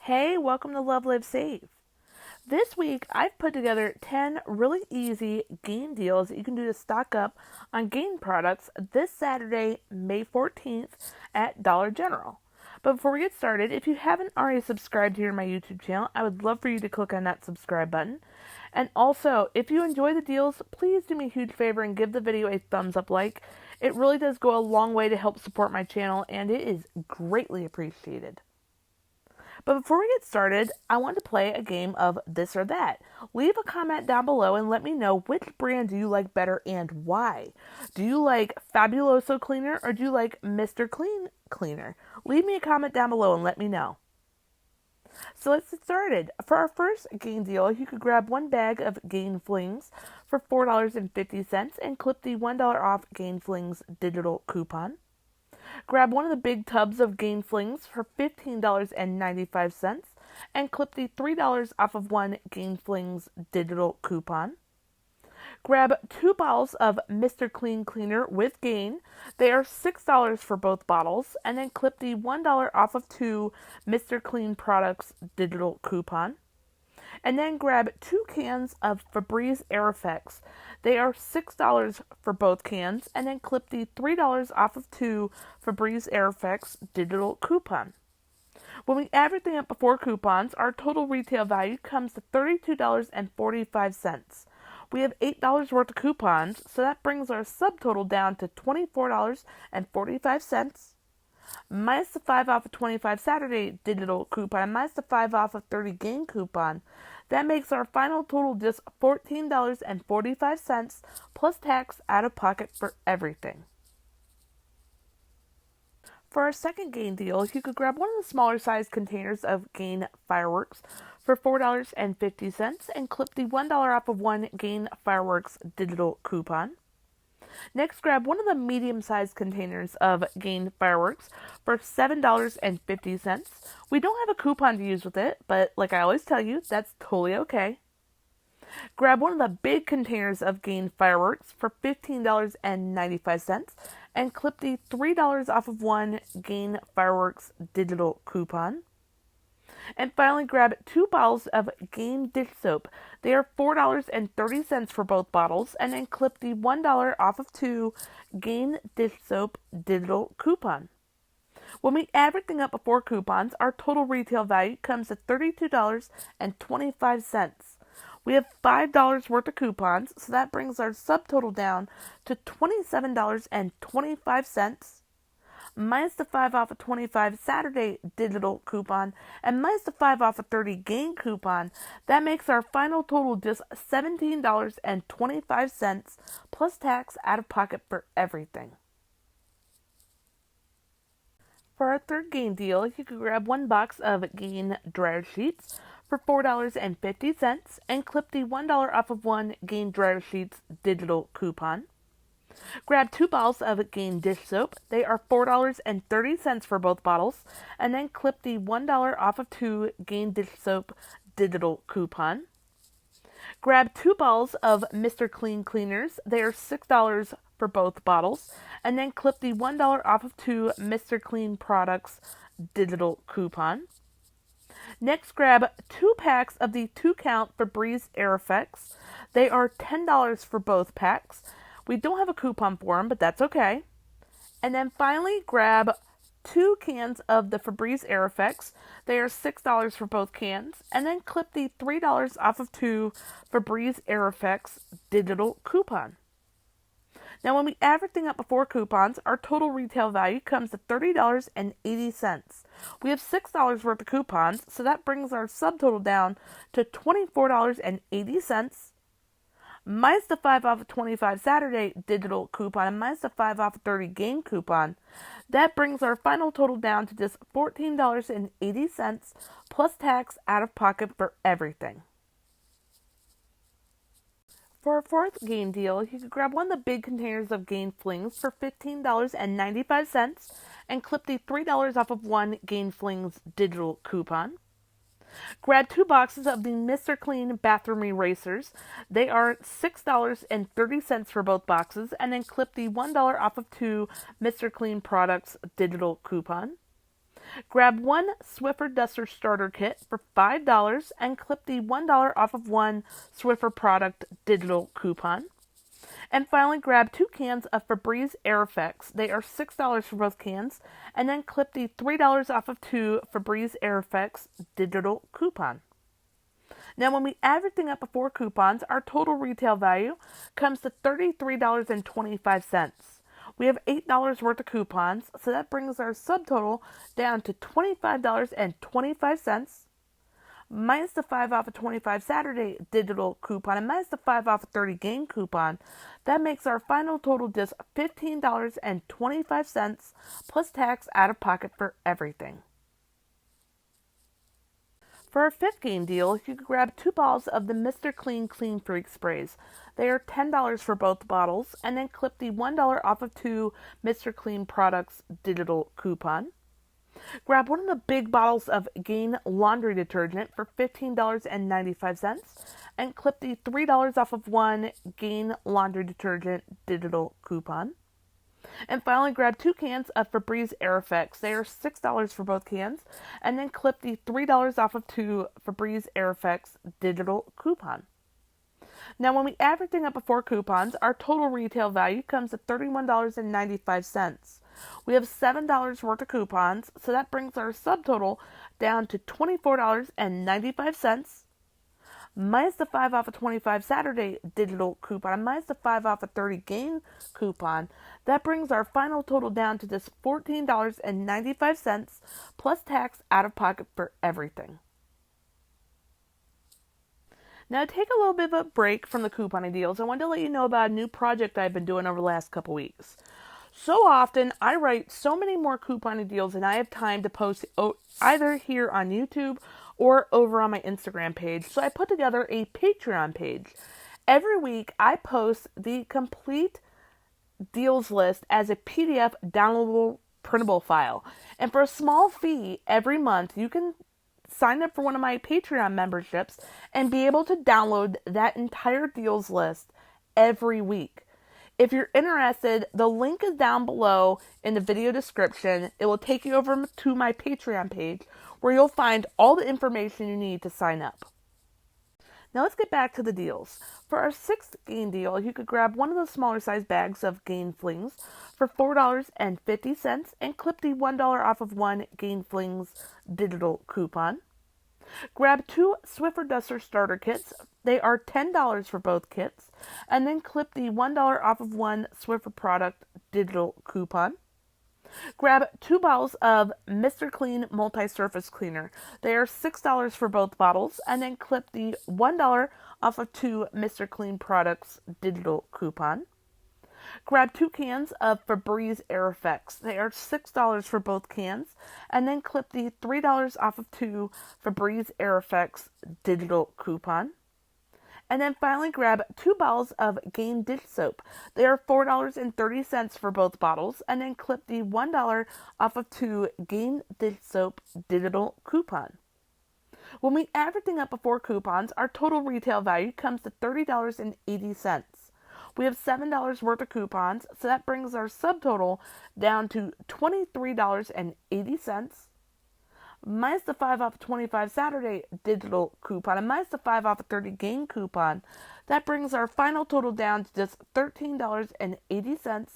Hey, welcome to Love, Live, Save. This week, I've put together 10 really easy gain deals that you can do to stock up on gain products this Saturday, May 14th at Dollar General. But before we get started, if you haven't already subscribed here to my YouTube channel, I would love for you to click on that subscribe button. And also, if you enjoy the deals, please do me a huge favor and give the video a thumbs up like. It really does go a long way to help support my channel, and it is greatly appreciated. But before we get started, I want to play a game of this or that. Leave a comment down below and let me know which brand do you like better and why. Do you like Fabuloso cleaner or do you like Mr. Clean cleaner? Leave me a comment down below and let me know. So let's get started. For our first gain deal, you could grab one bag of Gain Flings for $4.50 and clip the $1 off Gain Flings digital coupon. Grab one of the big tubs of Gain Flings for $15.95 and clip the $3 off of one Gain Flings digital coupon. Grab 2 bottles of Mr. Clean Cleaner with Gain. They are $6 for both bottles, and then clip the $1 off of 2 Mr. Clean products digital coupon. And then grab 2 cans of Febreze Air Effects. They are $6 for both cans, and then clip the $3 off of 2 Febreze Air Effects digital coupon. When we add everything up before coupons, our total retail value comes to $32.45. We have $8 worth of coupons, so that brings our subtotal down to $24.45. Minus the 5 off of 25 Saturday digital coupon, minus the 5 off of 30 gain coupon. That makes our final total just $14.45 plus tax out of pocket for everything. For our second gain deal, you could grab one of the smaller size containers of Gain Fireworks for $4.50 and clip the $1 off of one Gain Fireworks digital coupon. Next, grab one of the medium-sized containers of Gain Fireworks for $7.50. We don't have a coupon to use with it, but like I always tell you, that's totally okay. Grab one of the big containers of Gain Fireworks for $15.95 and clip the $3 off of one Gain Fireworks digital coupon. And finally, grab 2 bottles of Gain dish soap. They are $4.30 for both bottles, and then clip the $1 off of 2 Gain dish soap digital coupon. When we add everything up before coupons, our total retail value comes to $32.25. We have $5 worth of coupons, so that brings our subtotal down to $27.25. Minus the 5 off of 25 Saturday digital coupon, and minus the 5 off of 30 gain coupon, that makes our final total just $17.25 plus tax out of pocket for everything. For our third gain deal, you could grab one box of Gain dryer sheets for $4.50 and clip the $1 off of one Gain dryer sheets digital coupon. Grab 2 bottles of Gain dish soap. They are $4.30 for both bottles, and then clip the $1 off of 2 Gain dish soap digital coupon. Grab 2 bottles of Mr. Clean cleaners. They are $6 for both bottles, and then clip the $1 off of 2 Mr. Clean products digital coupon. Next, grab 2 packs of the 2-count Febreze Air Effects. They are $10 for both packs. We don't have a coupon for them, but that's okay. And then finally, grab 2 cans of the Febreze Air Effects. They are $6 for both cans. And then clip the $3 off of 2 Febreze Air Effects digital coupon. Now, when we add everything up before coupons, our total retail value comes to $30.80. We have $6 worth of coupons, so that brings our subtotal down to $24.80. Minus the 5 off of 25 Saturday digital coupon and minus the 5 off of 30 gain coupon. That brings our final total down to just $14.80 plus tax out of pocket for everything. For our fourth Gain deal, you could grab one of the big containers of Gain Flings for $15.95 and clip the $3 off of one Gain Flings digital coupon. Grab 2 boxes of the Mr. Clean bathroom erasers. They are $6.30 for both boxes, and then clip the $1 off of 2 Mr. Clean products digital coupon. Grab one Swiffer Duster Starter Kit for $5 and clip the $1 off of one Swiffer product digital coupon. And finally, grab 2 cans of Febreze Air Effects. They are $6 for both cans. And then clip the $3 off of 2 Febreze Air Effects digital coupon. Now, when we add everything up before coupons, our total retail value comes to $33.25. We have $8 worth of coupons, so that brings our subtotal down to $25.25. Minus the 5 off of 25 Saturday digital coupon and minus the 5 off of 30 game coupon, that makes our final total just $15.25 plus tax out of pocket for everything. For our 5th game deal, you could grab 2 bottles of the Mr. Clean Clean Freak sprays. They are $10 for both bottles, and then clip the $1 off of 2 Mr. Clean products digital coupon. Grab one of the big bottles of Gain laundry detergent for $15.95 and clip the $3 off of one Gain laundry detergent digital coupon. And finally, grab 2 cans of Febreze Air Effects. They are $6 for both cans, and then clip the $3 off of 2 Febreze Air Effects digital coupon. Now, when we add everything up before coupons, our total retail value comes to $31.95. We have $7 worth of coupons, so that brings our subtotal down to $24.95. Minus the 5 off of 25 Saturday digital coupon and minus the 5 off of 30 game coupon, that brings our final total down to just $14.95 plus tax out of pocket for everything. Now, to take a little bit of a break from the couponing deals, I wanted to let you know about a new project I've been doing over the last couple weeks. So often, I write so many more couponing deals than I have time to post either here on YouTube or over on my Instagram page. So I put together a Patreon page. Every week, I post the complete deals list as a PDF downloadable printable file. And for a small fee every month, you can sign up for one of my Patreon memberships and be able to download that entire deals list every week. If you're interested, the link is down below in the video description. It will take you over to my Patreon page where you'll find all the information you need to sign up. Now let's get back to the deals. For our 6th Gain deal, you could grab one of the smaller size bags of Gain Flings for $4.50 and clip the $1 off of one Gain Flings digital coupon. Grab 2 Swiffer Duster Starter Kits. They are $10 for both kits. And then clip the $1 off of one Swiffer product digital coupon. Grab 2 bottles of Mr. Clean Multi-Surface Cleaner. They are $6 for both bottles. And then clip the $1 off of 2 Mr. Clean products digital coupon. Grab 2 cans of Febreze Air Effects. They are $6 for both cans. And then clip the $3 off of 2 Febreze Air Effects digital coupon. And then finally grab 2 bottles of Gain dish soap. They are $4.30 for both bottles. And then clip the $1 off of 2 Gain dish soap digital coupon. When we add everything up before coupons, our total retail value comes to $30.80. We have $7 worth of coupons, so that brings our subtotal down to $23.80. Minus the 5 off of 25 Saturday digital coupon and minus the 5 off of 30 game coupon, that brings our final total down to just $13.80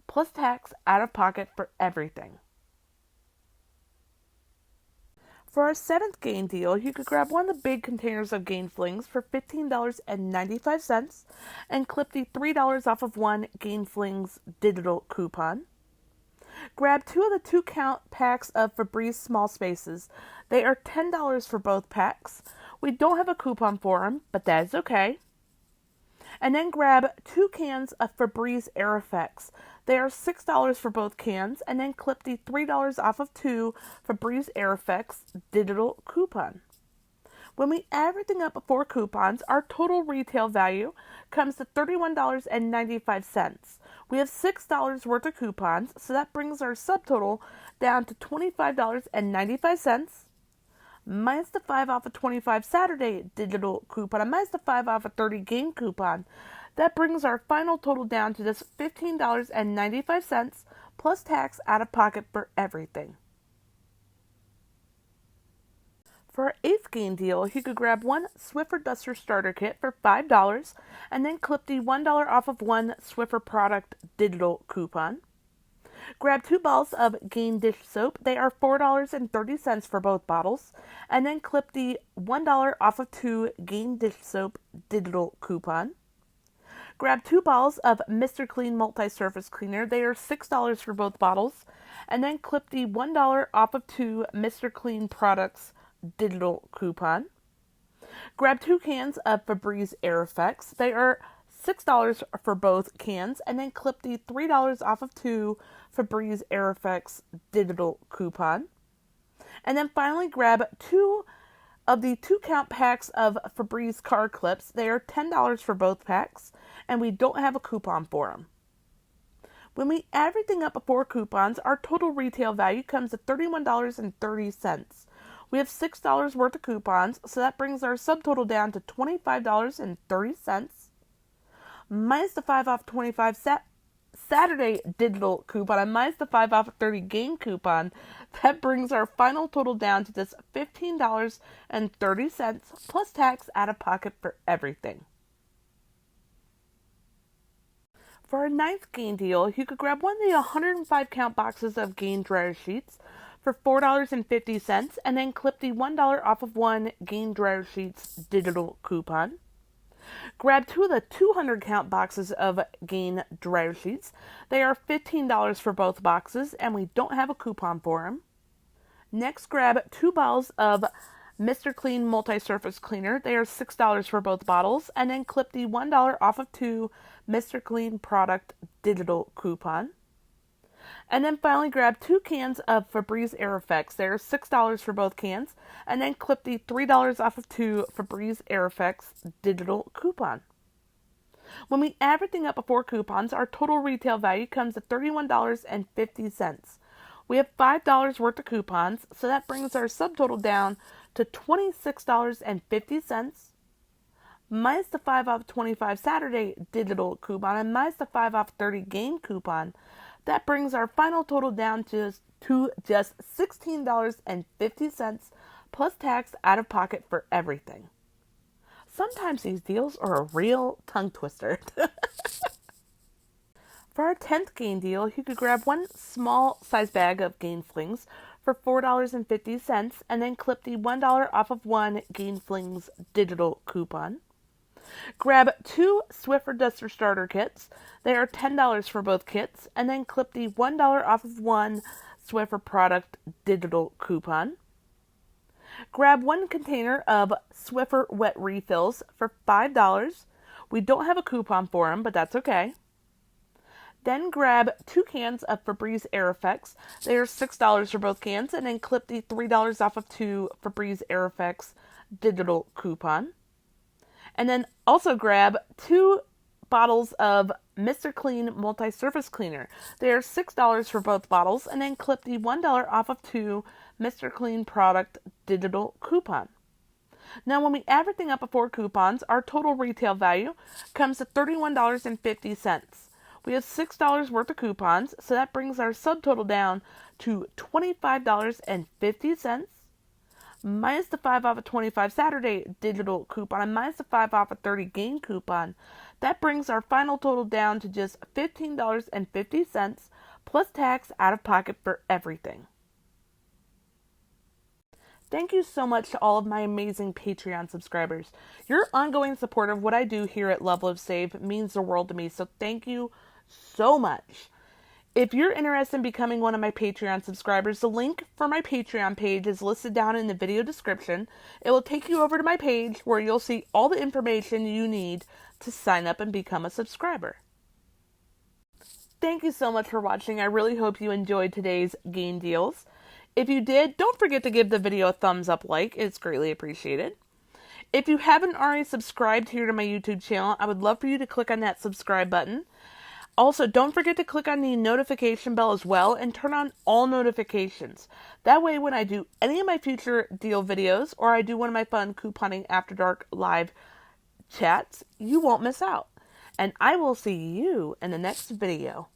plus tax out of pocket for everything. For our 7th Gain deal, you could grab one of the big containers of Gain Flings for $15.95 and clip the $3 off of one Gain Flings digital coupon. Grab 2 of the 2-count packs of Febreze Small Spaces. They are $10 for both packs. We don't have a coupon for them, but that is okay. And then grab 2 cans of Febreze Air Effects. They are $6 for both cans, and then clip the $3 off of 2 Febreze Air Effects digital coupon. When we add everything up before coupons, our total retail value comes to $31.95. We have $6 worth of coupons, so that brings our subtotal down to $25.95. Minus the 5 off of 25 Saturday digital coupon and minus the 5 off of 30 game coupon, that brings our final total down to just $15.95 plus tax out of pocket for everything. For our 8th gain deal, you could grab one Swiffer Duster Starter Kit for $5 and then clip the $1 off of one Swiffer product digital coupon. Grab 2 balls of Gain dish soap. They are $4.30 for both bottles. And then clip the $1 off of 2 Gain dish soap digital coupon. Grab 2 balls of Mr. Clean Multi-Surface Cleaner. They are $6 for both bottles. And then clip the $1 off of 2 Mr. Clean products digital coupon. Grab 2 cans of Febreze Air Effects. They are $6 for both cans, and then clip the $3 off of 2 Febreze Air Effects digital coupon. And then finally grab 2 of the 2-count packs of Febreze car clips. They are $10 for both packs, and we don't have a coupon for them. When we add everything up before coupons, our total retail value comes to $31.30. We have $6 worth of coupons, so that brings our subtotal down to $25.30. Minus the 5 off 25 Saturday digital coupon and minus the 5 off 30 gain coupon, that brings our final total down to just $15.30 plus tax out of pocket for everything. For our 9th gain deal, you could grab one of the 105 count boxes of Gain dryer sheets for $4.50 and then clip the $1 off of one Gain dryer sheets digital coupon. Grab 2 of the 200 count boxes of Gain dryer sheets. They are $15 for both boxes, and we don't have a coupon for them. Next, grab 2 bottles of Mr. Clean Multi-Surface Cleaner. They are $6 for both bottles, and then clip the $1 off of 2 Mr. Clean product digital coupon. And then finally grab 2 cans of Febreze Air Effects. They are $6 for both cans. And then clip the $3 off of 2 Febreze Air Effects digital coupon. When we add everything up before coupons, our total retail value comes to $31.50. We have $5 worth of coupons, so that brings our subtotal down to $26.50. Minus the 5 off 25 Saturday digital coupon and minus the 5 off 30 gain coupon, that brings our final total down to just $16.50 plus tax out of pocket for everything. Sometimes these deals are a real tongue twister. For our 10th Gain deal, you could grab one small size bag of Gain Flings for $4.50 and then clip the $1 off of one Gain Flings digital coupon. Grab 2 Swiffer Duster Starter Kits. They are $10 for both kits, and then clip the $1 off of one Swiffer product digital coupon. Grab 1 container of Swiffer Wet Refills for $5. We don't have a coupon for them, but that's okay. Then grab 2 cans of Febreze Air Effects. They are $6 for both cans, and then clip the $3 off of 2 Febreze Air Effects digital coupon. And then also grab 2 bottles of Mr. Clean Multi-Surface Cleaner. They are $6 for both bottles, and then clip the $1 off of 2 Mr. Clean product digital coupon. Now, when we add everything up before coupons, our total retail value comes to $31.50. We have $6 worth of coupons, so that brings our subtotal down to $25.50. Minus the 5 off of 25 Saturday digital coupon and minus the 5 off of 30 gain coupon, that brings our final total down to just $15.50 plus tax out of pocket for everything. Thank you so much to all of my amazing Patreon subscribers. Your ongoing support of what I do here at Love Live Save means the world to me, so thank you so much. If you're interested in becoming one of my Patreon subscribers, the link for my Patreon page is listed down in the video description. It will take you over to my page where you'll see all the information you need to sign up and become a subscriber. Thank you so much for watching. I really hope you enjoyed today's Gain deals. If you did, don't forget to give the video a thumbs up like. It's greatly appreciated. If you haven't already subscribed here to my YouTube channel, I would love for you to click on that subscribe button. Also, don't forget to click on the notification bell as well and turn on all notifications. That way, when I do any of my future deal videos or I do one of my fun couponing after dark live chats, you won't miss out. And I will see you in the next video.